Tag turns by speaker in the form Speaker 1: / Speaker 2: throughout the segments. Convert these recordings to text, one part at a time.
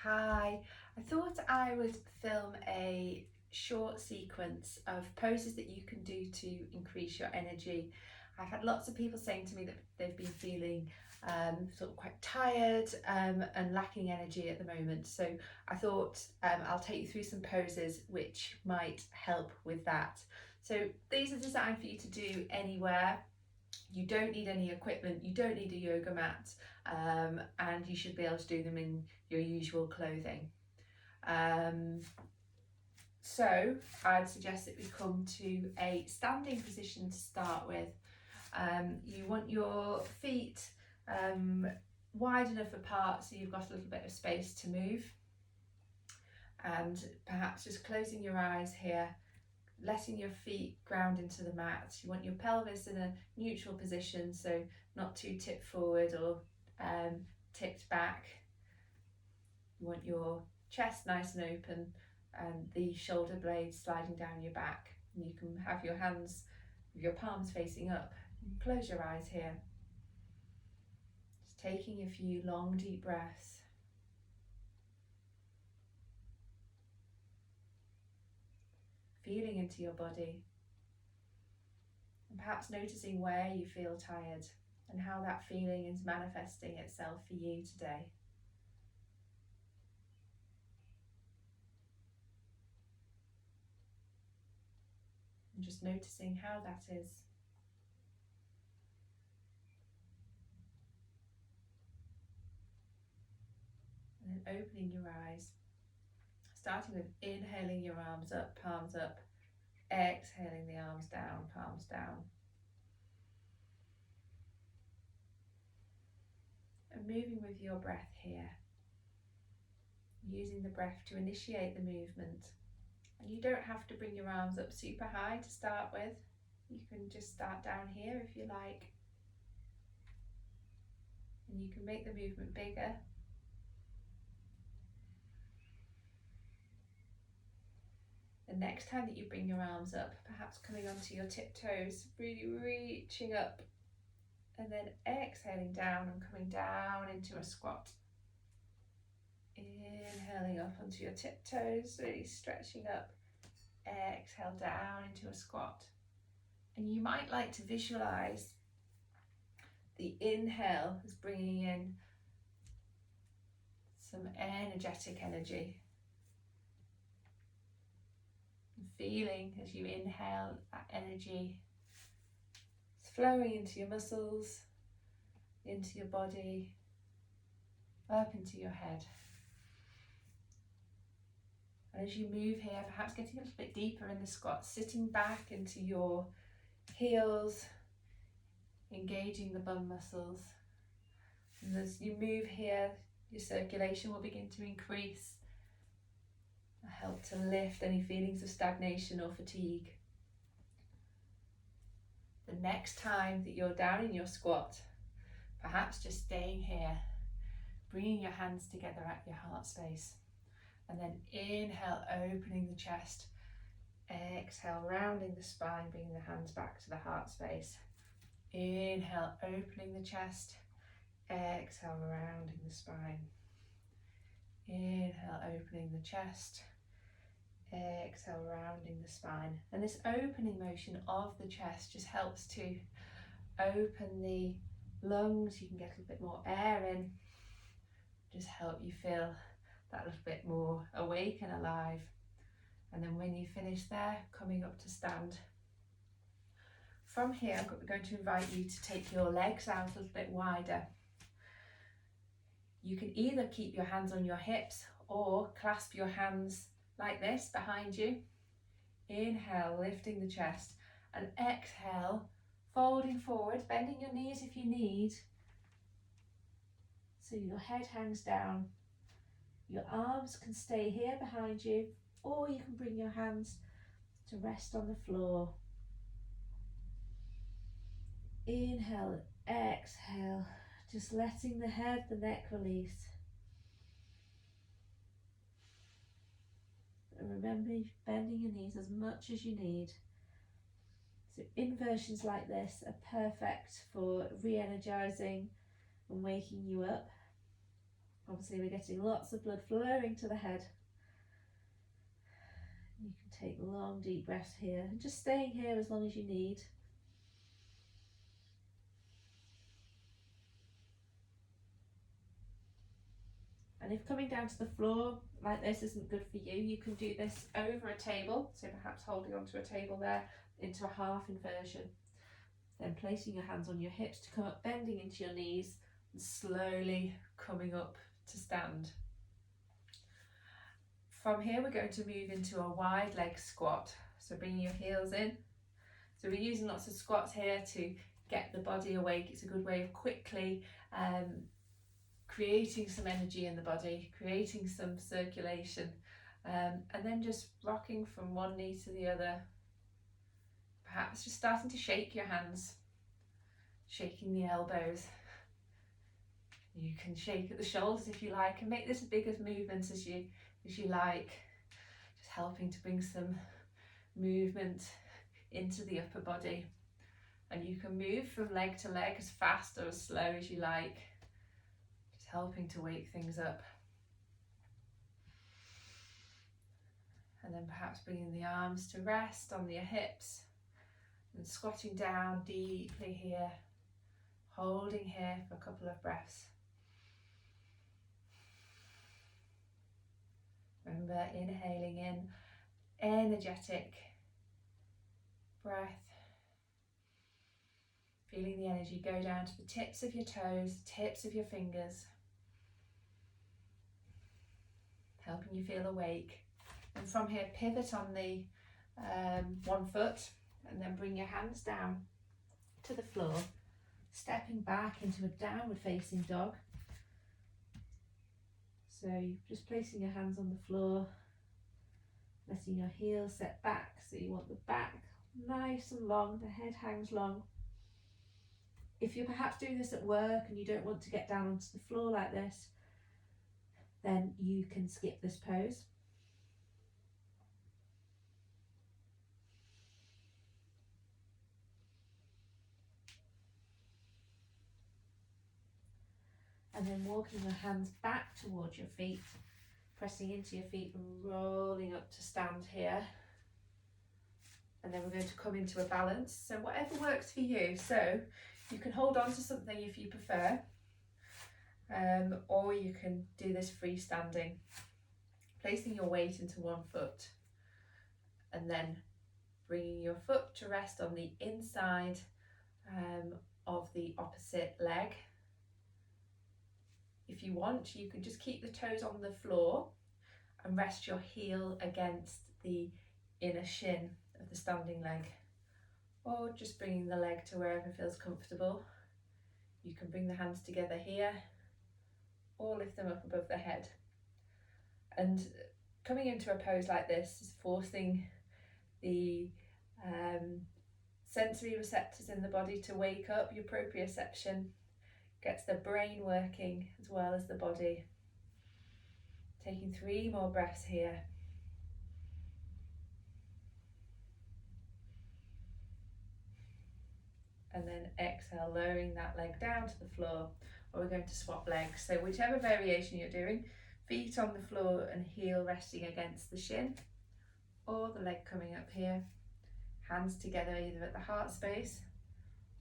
Speaker 1: Hi, I thought I would film a short sequence of poses that you can do to increase your energy. I've had lots of people saying to me that they've been feeling sort of quite tired and lacking energy at the moment. So I thought I'll take you through some poses which might help with that. So these are designed for you to do anywhere. You don't need any equipment, you don't need a yoga mat, and you should be able to do them in your usual clothing. Um, so I'd suggest that we come to a standing position to start with. You want your feet wide enough apart so you've got a little bit of space to move, and perhaps just closing your eyes here, letting your feet ground into the mat. You want your pelvis in a neutral position, so not too tipped forward or tipped back. You want your chest nice and open and the shoulder blades sliding down your back. And you can have your hands with your palms facing up. And close your eyes here. Just taking a few long, deep breaths. Feeling into your body. And perhaps noticing where you feel tired and how that feeling is manifesting itself for you today. And just noticing how that is. And then opening your eyes, starting with inhaling your arms up, palms up, exhaling the arms down, palms down. And moving with your breath here, using the breath to initiate the movement. And you don't have to bring your arms up super high to start with. You can just start down here if you like. And you can make the movement bigger. The next time that you bring your arms up, perhaps coming onto your tiptoes, really reaching up, and then exhaling down and coming down into a squat. Inhaling up onto your tiptoes, really stretching up. Exhale down into a squat. And you might like to visualize the inhale as bringing in some energetic energy. And feeling as you inhale that energy flowing into your muscles, into your body, up into your head. And as you move here, perhaps getting a little bit deeper in the squat, sitting back into your heels, engaging the bum muscles. And as you move here, your circulation will begin to increase, help to lift any feelings of stagnation or fatigue. The next time that you're down in your squat, perhaps just staying here, bringing your hands together at your heart space, and then inhale, opening the chest, exhale, rounding the spine, bringing the hands back to the heart space. Inhale, opening the chest, exhale, rounding the spine. Inhale, opening the chest, exhale, rounding the spine. And this opening motion of the chest just helps to open the lungs. You can get a little bit more air in, just help you feel that little bit more awake and alive. And then when you finish there, coming up to stand. From here, I'm going to invite you to take your legs out a little bit wider. You can either keep your hands on your hips or clasp your hands like this behind you. Inhale, lifting the chest, and exhale, folding forward, bending your knees if you need. So your head hangs down. Your arms can stay here behind you, or you can bring your hands to rest on the floor. Inhale, exhale, just letting the head, the neck release. And remember, bending your knees as much as you need. So inversions like this are perfect for re-energizing and waking you up.
Speaker 2: Obviously we're getting lots of blood flowing to the head. You can take long deep breaths here and just staying here as long as you need. And if coming down to the floor like this isn't good for you, you can do this over a table, so perhaps holding onto a table there into a half inversion. Then placing your hands on your hips to come up, bending into your knees and slowly coming up to stand. From here we're going to move into a wide leg squat, so bringing your heels in. So we're using lots of squats here to get the body awake. It's a good way of quickly creating some energy in the body, creating some circulation, and then just rocking from one knee to the other. Perhaps just starting to shake your hands, shaking the elbows. You can shake at the shoulders if you like, and make this as big as movements as you like, just helping to bring some movement into the upper body. And you can move from leg to leg as fast or as slow as you like, just helping to wake things up. And then perhaps bringing the arms to rest on your hips and squatting down deeply here, holding here for a couple of breaths. Remember, inhaling in energetic breath, feeling the energy go down to the tips of your toes, tips of your fingers, helping you feel awake. And from here, pivot on the one foot and then bring your hands down to the floor, stepping back into a downward facing dog. So you're just placing your hands on the floor, letting your heels set back, so you want the back nice and long, the head hangs long. If you're perhaps doing this at work and you don't want to get down onto the floor like this, then you can skip this pose. And then walking your hands back towards your feet, pressing into your feet and rolling up to stand here. And then we're going to come into a balance. So whatever works for you. So you can hold on to something if you prefer, or you can do this freestanding, placing your weight into one foot and then bringing your foot to rest on the inside of the opposite leg. If you want, you can just keep the toes on the floor and rest your heel against the inner shin of the standing leg, or just bringing the leg to wherever feels comfortable. You can bring the hands together here or lift them up above the head. And coming into a pose like this is forcing the sensory receptors in the body to wake up. Your proprioception gets the brain working as well as the body. Taking 3 more breaths here. And then exhale, lowering that leg down to the floor, or we're going to swap legs. So whichever variation you're doing, feet on the floor and heel resting against the shin, or the leg coming up here, hands together either at the heart space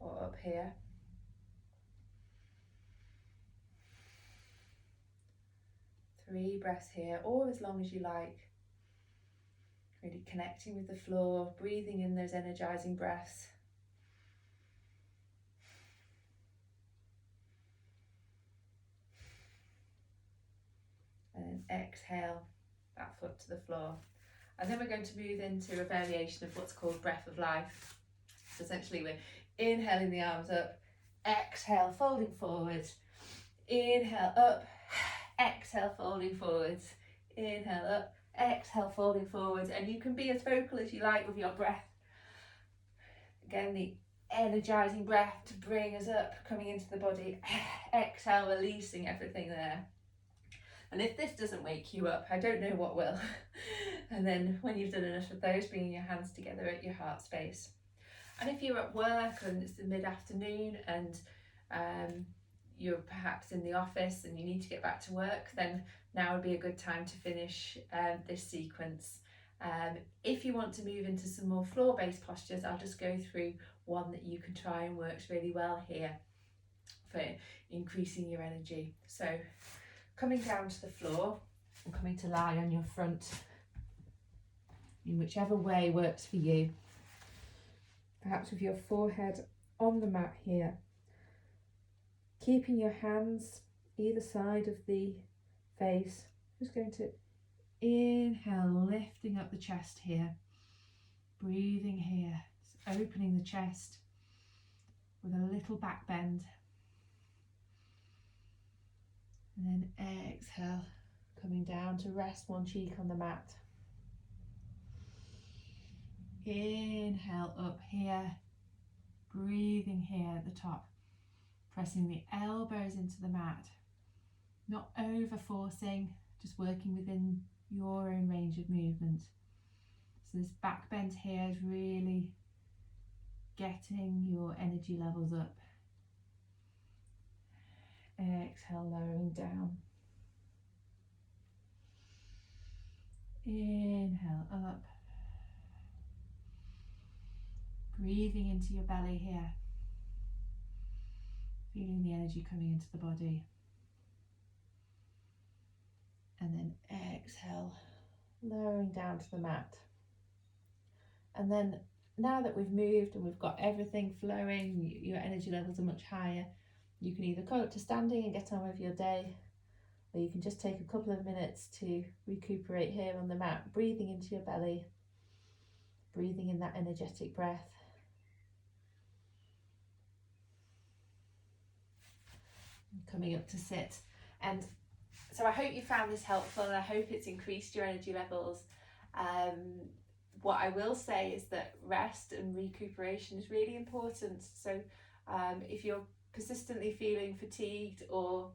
Speaker 2: or up here. Three breaths here, or as long as you like. Really connecting with the floor, breathing in those energizing breaths. And then exhale that foot to the floor. And then we're going to move into a variation of what's called breath of life. So essentially we're inhaling the arms up, exhale, folding forwards, inhale up, exhale, folding forwards, inhale up, exhale, folding forwards. And you can be as vocal as you like with your breath. Again, the energizing breath to bring us up, coming into the body, exhale, releasing everything there. And if this doesn't wake you up, I don't know what will. And then when you've done enough of those, bringing your hands together at your heart space. And if you're at work and it's the mid-afternoon and you're perhaps in the office and you need to get back to work, then now would be a good time to finish this sequence. If you want to move into some more floor-based postures, I'll just go through one that you can try and works really well here for increasing your energy. So coming down to the floor and coming to lie on your front in whichever way works for you. Perhaps with your forehead on the mat here. Keeping your hands either side of the face. Just going to inhale, lifting up the chest here. Breathing here, opening the chest with a little back bend. And then exhale, coming down to rest one cheek on the mat. Inhale up here, breathing here at the top, pressing the elbows into the mat, not over forcing, just working within your own range of movement. So this back bend here is really getting your energy levels up. Exhale, lowering down. Inhale up. Breathing into your belly here. Feeling the energy coming into the body. And then exhale, lowering down to the mat. And then now that we've moved and we've got everything flowing, your energy levels are much higher, you can either come up to standing and get on with your day, or you can just take a couple of minutes to recuperate here on the mat, breathing into your belly, breathing in that energetic breath. Coming up to sit. And so I hope you found this helpful, and I hope it's increased your energy levels. What I will say is that rest and recuperation is really important. So if you're persistently feeling fatigued or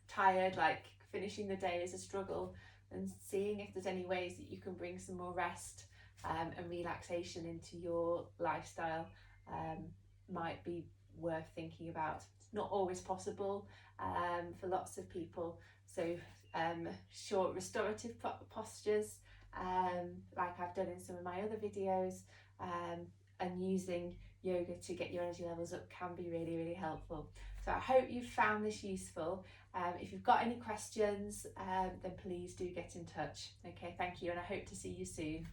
Speaker 2: tired, like finishing the day is a struggle, then seeing if there's any ways that you can bring some more rest and relaxation into your lifestyle might be worth thinking about. It's not always possible for lots of people. So short restorative postures, like I've done in some of my other videos, and using yoga to get your energy levels up can be really, really helpful. So I hope you've found this useful. If you've got any questions, then please do get in touch. Okay, thank you, and I hope to see you soon.